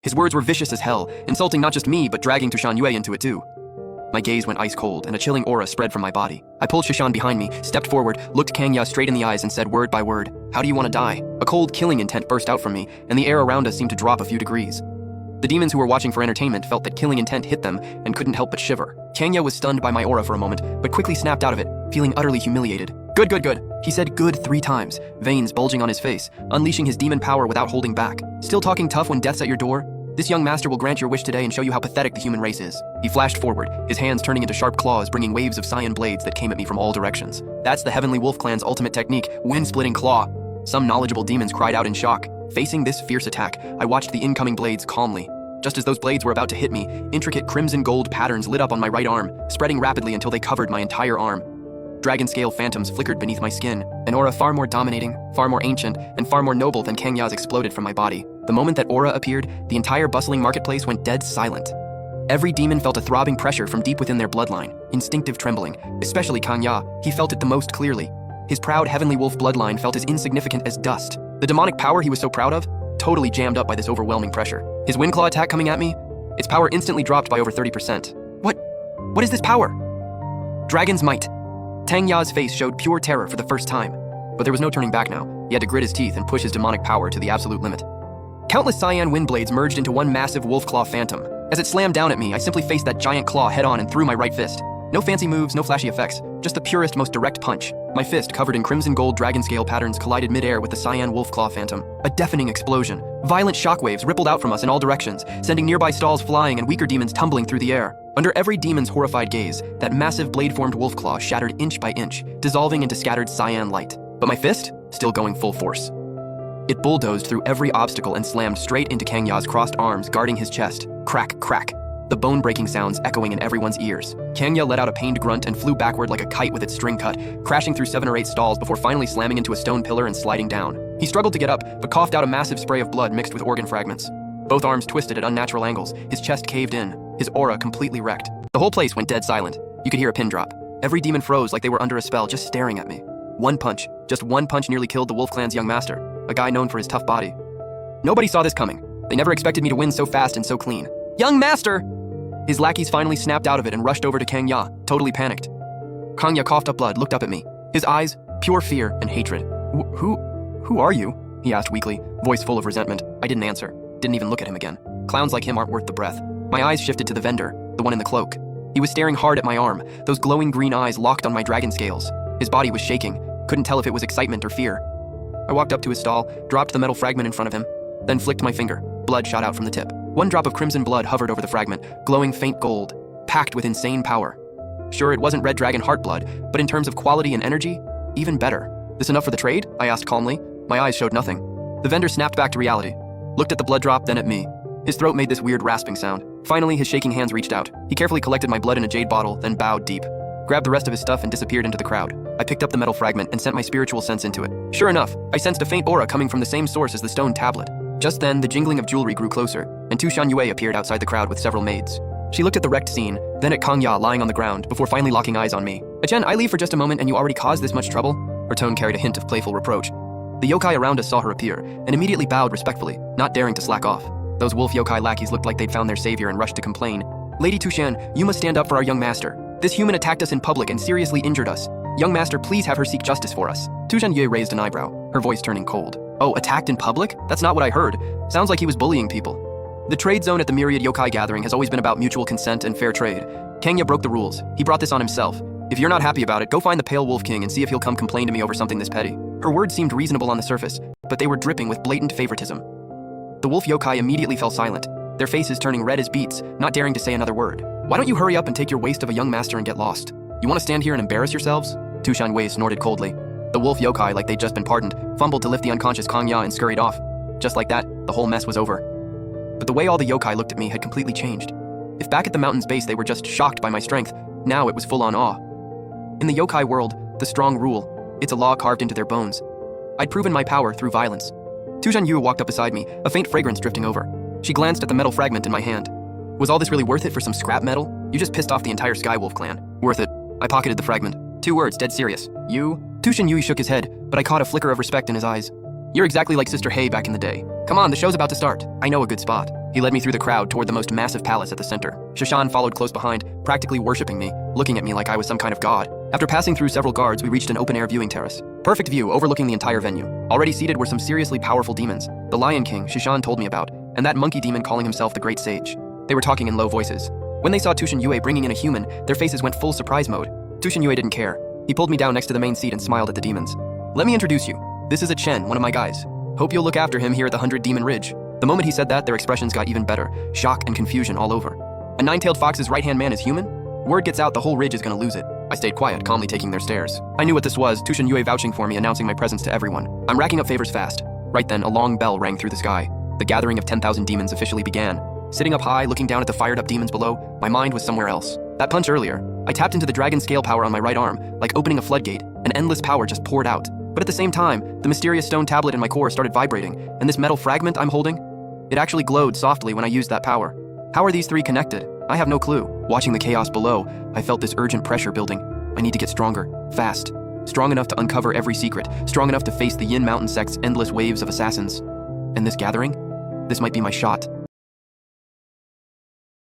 His words were vicious as hell, insulting not just me, but dragging Tushan Yue into it too. My gaze went ice cold, and a chilling aura spread from my body. I pulled Tushan behind me, stepped forward, looked Kangya straight in the eyes, and said word by word, "How do you want to die?" A cold, killing intent burst out from me, and the air around us seemed to drop a few degrees. The demons who were watching for entertainment felt that killing intent hit them and couldn't help but shiver. Kangya was stunned by my aura for a moment, but quickly snapped out of it, feeling utterly humiliated. Good, good, good. He said good 3 times, veins bulging on his face, unleashing his demon power without holding back. Still talking tough when death's at your door? This young master will grant your wish today and show you how pathetic the human race is. He flashed forward, his hands turning into sharp claws, bringing waves of cyan blades that came at me from all directions. That's the Heavenly Wolf Clan's ultimate technique, wind-splitting claw. Some knowledgeable demons cried out in shock. Facing this fierce attack, I watched the incoming blades calmly. Just as those blades were about to hit me, intricate crimson gold patterns lit up on my right arm, spreading rapidly until they covered my entire arm. Dragon-scale phantoms flickered beneath my skin. An aura far more dominating, far more ancient, and far more noble than Kangya's exploded from my body. The moment that aura appeared, the entire bustling marketplace went dead silent. Every demon felt a throbbing pressure from deep within their bloodline, instinctive trembling. Especially Kangya, he felt it the most clearly. His proud heavenly wolf bloodline felt as insignificant as dust. The demonic power he was so proud of, totally jammed up by this overwhelming pressure. His windclaw attack coming at me, its power instantly dropped by over 30%. What is this power? Dragon's might. Kangya's face showed pure terror for the first time. But there was no turning back now. He had to grit his teeth and push his demonic power to the absolute limit. Countless cyan wind blades merged into one massive wolf claw phantom. As it slammed down at me, I simply faced that giant claw head-on and threw my right fist. No fancy moves, no flashy effects, just the purest, most direct punch. My fist, covered in crimson gold dragon scale patterns, collided mid-air with the cyan wolf claw phantom. A deafening explosion. Violent shockwaves rippled out from us in all directions, sending nearby stalls flying and weaker demons tumbling through the air. Under every demon's horrified gaze, that massive blade-formed wolf claw shattered inch by inch, dissolving into scattered cyan light. But my fist, still going full force. It bulldozed through every obstacle and slammed straight into Kangya's crossed arms, guarding his chest. Crack, crack. The bone-breaking sounds echoing in everyone's ears. Kangya let out a pained grunt and flew backward like a kite with its string cut, crashing through 7 or 8 stalls before finally slamming into a stone pillar and sliding down. He struggled to get up, but coughed out a massive spray of blood mixed with organ fragments. Both arms twisted at unnatural angles, his chest caved in, his aura completely wrecked. The whole place went dead silent. You could hear a pin drop. Every demon froze like they were under a spell, just staring at me. One punch, just one punch nearly killed the Wolf Clan's young master, a guy known for his tough body. Nobody saw this coming. They never expected me to win so fast and so clean. Young master! His lackeys finally snapped out of it and rushed over to Kangya, totally panicked. Kangya coughed up blood, looked up at me. His eyes, pure fear and hatred. Who are you? He asked weakly, voice full of resentment. I didn't answer. Didn't even look at him again. Clowns like him aren't worth the breath. My eyes shifted to the vendor, the one in the cloak. He was staring hard at my arm, those glowing green eyes locked on my dragon scales. His body was shaking, couldn't tell if it was excitement or fear. I walked up to his stall, dropped the metal fragment in front of him, then flicked my finger. Blood shot out from the tip. One drop of crimson blood hovered over the fragment, glowing faint gold, packed with insane power. Sure, it wasn't red dragon heart blood, but in terms of quality and energy, even better. This enough for the trade? I asked calmly. My eyes showed nothing. The vendor snapped back to reality, looked at the blood drop, then at me. His throat made this weird rasping sound. Finally, his shaking hands reached out. He carefully collected my blood in a jade bottle, then bowed deep, grabbed the rest of his stuff and disappeared into the crowd. I picked up the metal fragment and sent my spiritual sense into it. Sure enough, I sensed a faint aura coming from the same source as the stone tablet. Just then, the jingling of jewelry grew closer, and Tushan Yue appeared outside the crowd with several maids. She looked at the wrecked scene, then at Kangya lying on the ground, before finally locking eyes on me. "Chen, I leave for just a moment and you already caused this much trouble?" Her tone carried a hint of playful reproach. The yokai around us saw her appear, and immediately bowed respectfully, not daring to slack off. Those wolf yokai lackeys looked like they'd found their savior and rushed to complain. "Lady Tushan, you must stand up for our young master. This human attacked us in public and seriously injured us. Young master, please have her seek justice for us." Tushan Yue raised an eyebrow, her voice turning cold. "Oh, attacked in public? That's not what I heard. Sounds like he was bullying people." The trade zone at the Myriad Yokai Gathering has always been about mutual consent and fair trade. Kangya broke the rules. He brought this on himself. If you're not happy about it, go find the Pale Wolf King and see if he'll come complain to me over something this petty. Her words seemed reasonable on the surface, but they were dripping with blatant favoritism. The wolf yokai immediately fell silent, their faces turning red as beets, not daring to say another word. "Why don't you hurry up and take your waste of a young master and get lost? You want to stand here and embarrass yourselves?" Tushan Wei snorted coldly. The wolf yokai, like they'd just been pardoned, fumbled to lift the unconscious Kangya and scurried off. Just like that, the whole mess was over. But the way all the yokai looked at me had completely changed. If back at the mountain's base they were just shocked by my strength, now it was full-on awe. In the yokai world, the strong rule. It's a law carved into their bones. I'd proven my power through violence. Tushan Yu walked up beside me, a faint fragrance drifting over. She glanced at the metal fragment in my hand. "Was all this really worth it for some scrap metal? You just pissed off the entire Skywolf clan." "Worth it." I pocketed the fragment. 2 words, dead serious. "You?" Tushan Yui shook his head, but I caught a flicker of respect in his eyes. "You're exactly like Sister Hei back in the day. Come on, the show's about to start. I know a good spot." He led me through the crowd toward the most massive palace at the center. Tushan followed close behind, practically worshipping me, looking at me like I was some kind of god. After passing through several guards, we reached an open-air viewing terrace. Perfect view overlooking the entire venue. Already seated were some seriously powerful demons. The Lion King, Tushan told me about, and that monkey demon calling himself the Great Sage. They were talking in low voices. When they saw Tushan Yue bringing in a human, their faces went full surprise mode. Tushan Yue didn't care. He pulled me down next to the main seat and smiled at the demons. Let me introduce you. This is a Chen, one of my guys. Hope you'll look after him here at the 100 Demon Ridge. The moment he said that, their expressions got even better. Shock and confusion all over. A nine-tailed fox's right-hand man is human? Word gets out, the whole ridge is gonna lose it. I stayed quiet, calmly taking their stares. I knew what this was, Tushan Yue vouching for me, announcing my presence to everyone. I'm racking up favors fast. Right then, a long bell rang through the sky. The gathering of 10,000 demons officially began. Sitting up high, looking down at the fired-up demons below, my mind was somewhere else. That punch earlier, I tapped into the dragon scale power on my right arm, like opening a floodgate. An endless power just poured out. But at the same time, the mysterious stone tablet in my core started vibrating, and this metal fragment I'm holding, it actually glowed softly when I used that power. How are these three connected? I have no clue. Watching the chaos below, I felt this urgent pressure building. I need to get stronger, fast. Strong enough to uncover every secret, strong enough to face the Yin Mountain sect's endless waves of assassins. And this gathering? This might be my shot.